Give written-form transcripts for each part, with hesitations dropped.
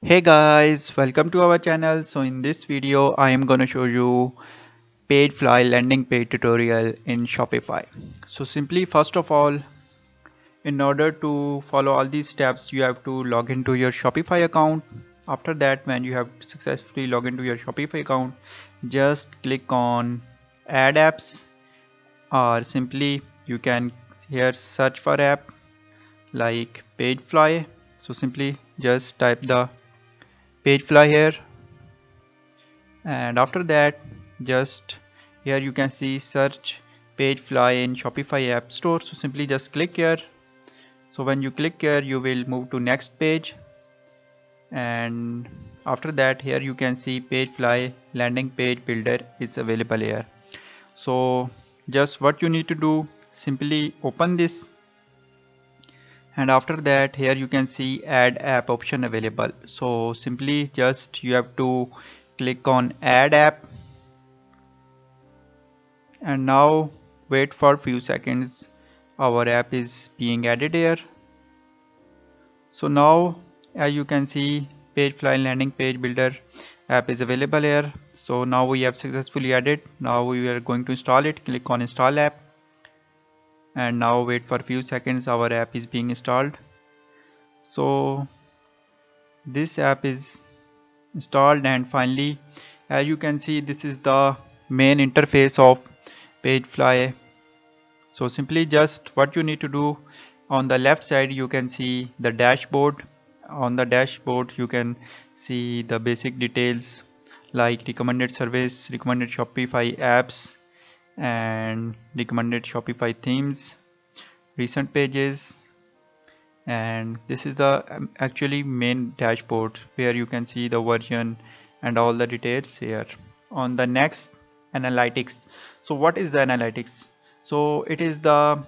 Hey guys, welcome to our channel. So in this video I am going to show you Pagefly landing page tutorial in Shopify. So simply first of all, in order to follow all these steps you have to log into your Shopify account. After that, when you have successfully logged into your Shopify account, just click on add apps, or simply you can here search for app like Pagefly. So simply just type the Pagefly here, and after that just here you can see search Pagefly in Shopify App Store. So simply just click here. So when you click here you will move to next page, and after that here you can see Pagefly landing page builder is available here. So just what you need to do, simply open this, and after that here you can see add app option available. So simply just you have to click on add app, and now wait for few seconds. Our app is being added here. So now as you can see Pagefly landing page builder app is available here. So now we have successfully added. Now we are going to install it. Click on install app, and now wait for few seconds. Our app is being installed. So this app is installed, and finally as you can see this is the main interface of Pagefly. So simply just what you need to do, on the left side you can see the dashboard. On the dashboard you can see the basic details like recommended service, recommended Shopify apps, and recommended Shopify themes, recent pages, and this is the actually main dashboard where you can see the version and all the details here. On the next, analytics. So what is the analytics? So it is the,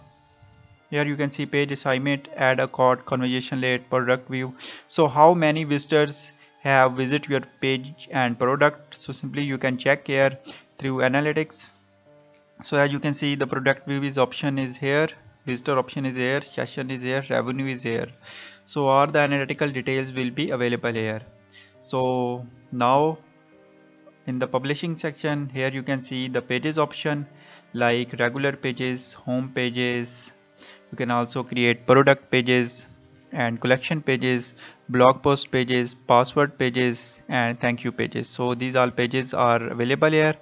here you can see page assignment, add a cart, conversation rate, product view. So how many visitors have visit your page and product. So simply you can check here through analytics. So as you can see the product view is option is here, visitor option is here, session is here, revenue is here. So all the analytical details will be available here. So now in the publishing section here you can see the pages option like regular pages, home pages. You can also create product pages and collection pages, blog post pages, password pages, and thank you pages. So these all pages are available here.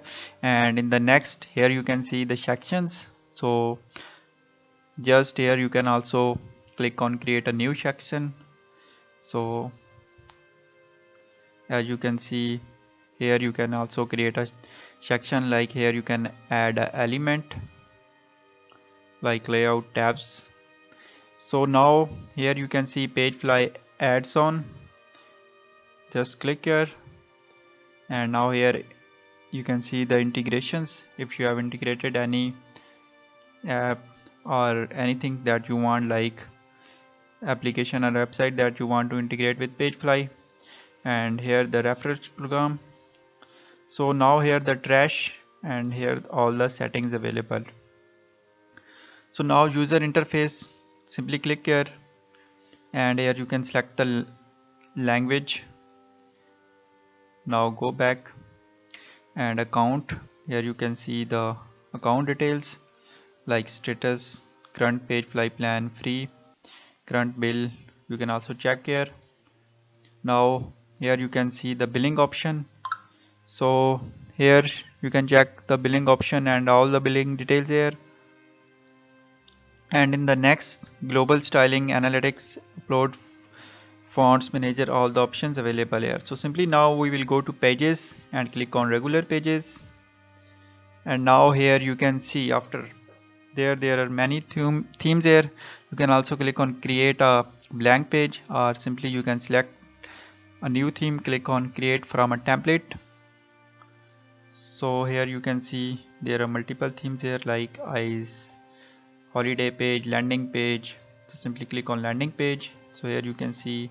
And in the next, here you can see the sections. So just here you can also click on create a new section. So as you can see here you can also create a section, like here you can add an element like layout tabs. So now here you can see Pagefly adds on. Just click here, and now here you can see the integrations. If you have integrated any app or anything that you want, like application or website that you want to integrate with Pagefly, and here the reference program. So now here the trash, and here all the settings available. So now user interface, simply click here, and here you can select the language. Now go back, and account, here you can see the account details like status, current Pagefly plan, free, current bill. You can also check here. Now here you can see the billing option. So here you can check the billing option and all the billing details here. And in the next, global styling, analytics, upload, fonts manager, all the options available here. So simply now we will go to pages and click on regular pages. And now here you can see after there are many themes here. You can also click on create a blank page, or simply you can select a new theme, click on create from a template. So here you can see there are multiple themes here like eyes, holiday page, landing page. So simply click on landing page. So here you can see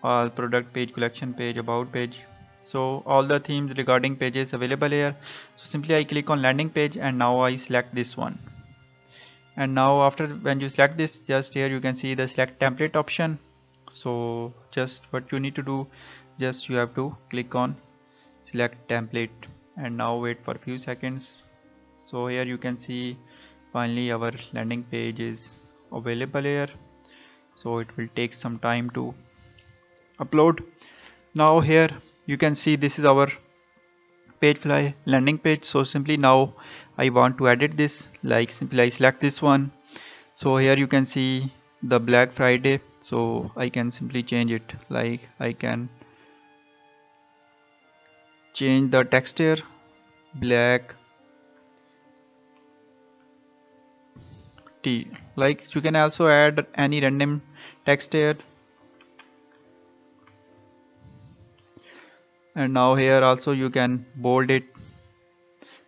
all product page, collection page, about page. So all the themes regarding pages available here. So simply I click on landing page, and now I select this one. And now after when you select this, just here you can see the select template option. So just what you need to do, just you have to click on select template and now wait for a few seconds. So here you can see finally our landing page is available here. So it will take some time to upload. Now here you can see this is our Pagefly landing page. So simply now I want to edit this, like simply I select this one. So here you can see the Black Friday, so I can simply change it, like I can change the text here, black tea. Like you can also add any random text here, and now here also you can bold it,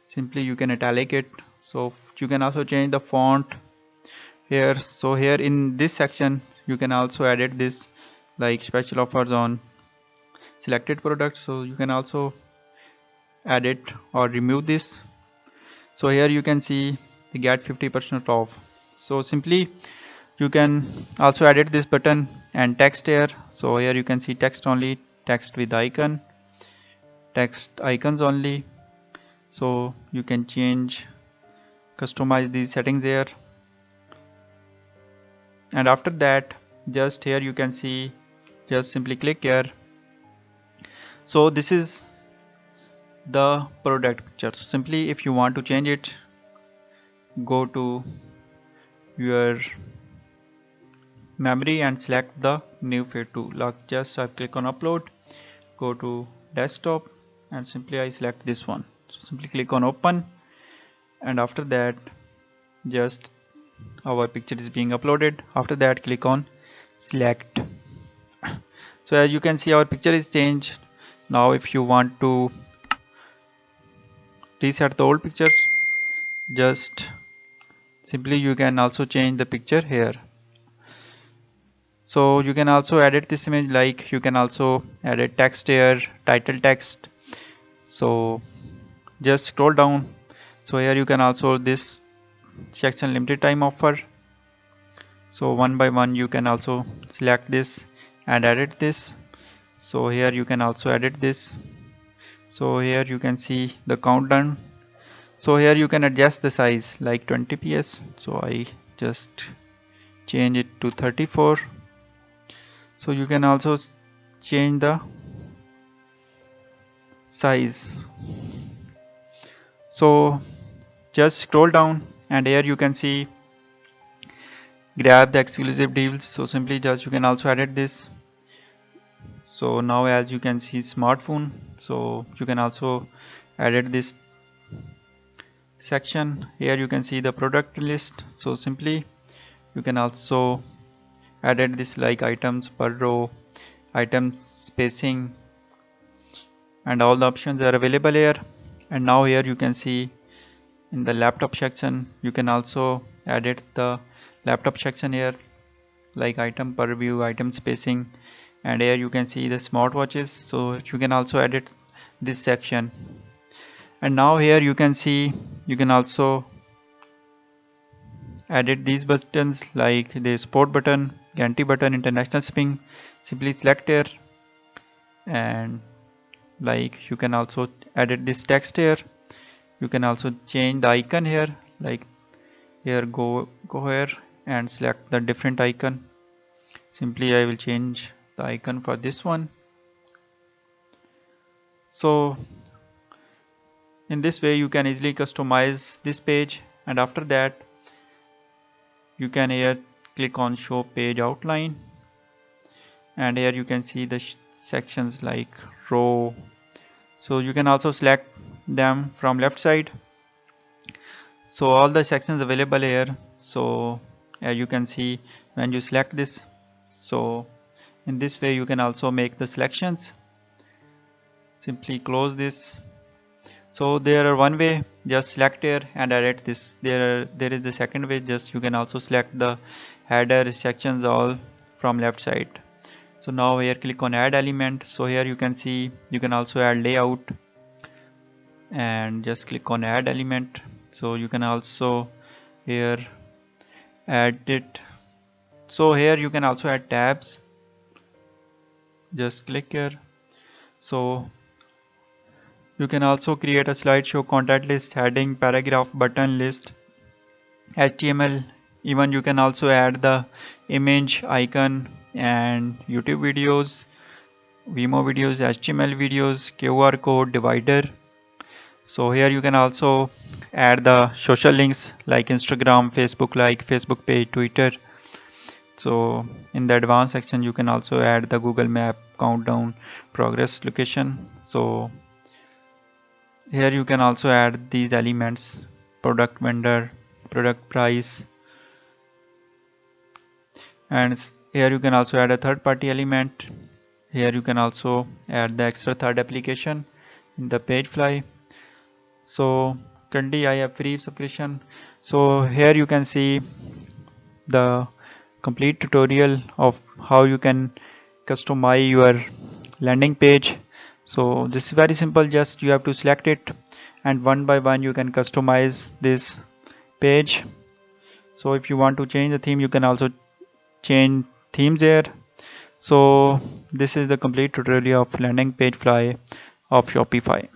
simply you can italic it. So you can also change the font here. So here in this section you can also edit this, like special offers on selected products, so you can also add it or remove this. So here you can see the get 50% off. So simply you can also edit this button and text here. So here you can see text only, text with icon, text icons only. So you can change, customize these settings here, and after that just here you can see, just simply click here. So this is the product picture. So simply if you want to change it, go to your memory and select the new feed to lock. Just I click on upload, go to desktop, and simply I select this one. So simply click on open, and after that just our picture is being uploaded. After that click on select. So as you can see our picture is changed. Now if you want to reset the old picture, just simply you can also change the picture here. So you can also edit this image, like you can also edit text here, title text. So just scroll down. So here you can also this section limited time offer. So one by one you can also select this and edit this. So here you can also edit this. So here you can see the countdown. So here you can adjust the size like 20 ps. So I just change it to 34. So you can also change the size. So just scroll down, and here you can see grab the exclusive deals. So simply just you can also edit this. So now as you can see smartphone, so you can also edit this section. Here you can see the product list. So simply you can also edit this, like items per row, item spacing, and all the options are available here. And now here you can see in the laptop section you can also edit the laptop section here, like item per view, item spacing, and here you can see the smartwatches. So you can also edit this section. And now here you can see you can also edit these buttons, like the sport button, guarantee button, international shipping. Simply select here, and like you can also edit this text here. You can also change the icon here, like here go here and select the different icon. Simply I will change the icon for this one. So in this way you can easily customize this page, and after that you can here click on show page outline, and here you can see the sections like row. So you can also select them from left side. So all the sections available here. So you can see when you select this, so in this way you can also make the selections. Simply close this. So there are one way, just select here and edit this. There is the second way, just you can also select the header sections all from left side. So now here click on add element. So here you can see you can also add layout, and just click on add element. So you can also here add it. So here you can also add tabs. just click here. So you can also create a slideshow, contact list, heading, paragraph, button list, HTML. Even you can also add the image, icon, and YouTube videos, Vimo videos, HTML videos, QR code, divider. So here you can also add the social links like Instagram, Facebook, like Facebook page, Twitter. So in the advanced section you can also add the Google Map, countdown, progress, location. So here you can also add these elements: product, vendor, product, price, and here you can also add a third party element. Here you can also add the extra third application in the Pagefly. So currently I have free subscription. So here you can see the complete tutorial of how you can customize your landing page. So this is very simple, just you have to select it and one by one you can customize this page. So if you want to change the theme, you can also change themes here. So this is the complete tutorial of landing page fly of Shopify.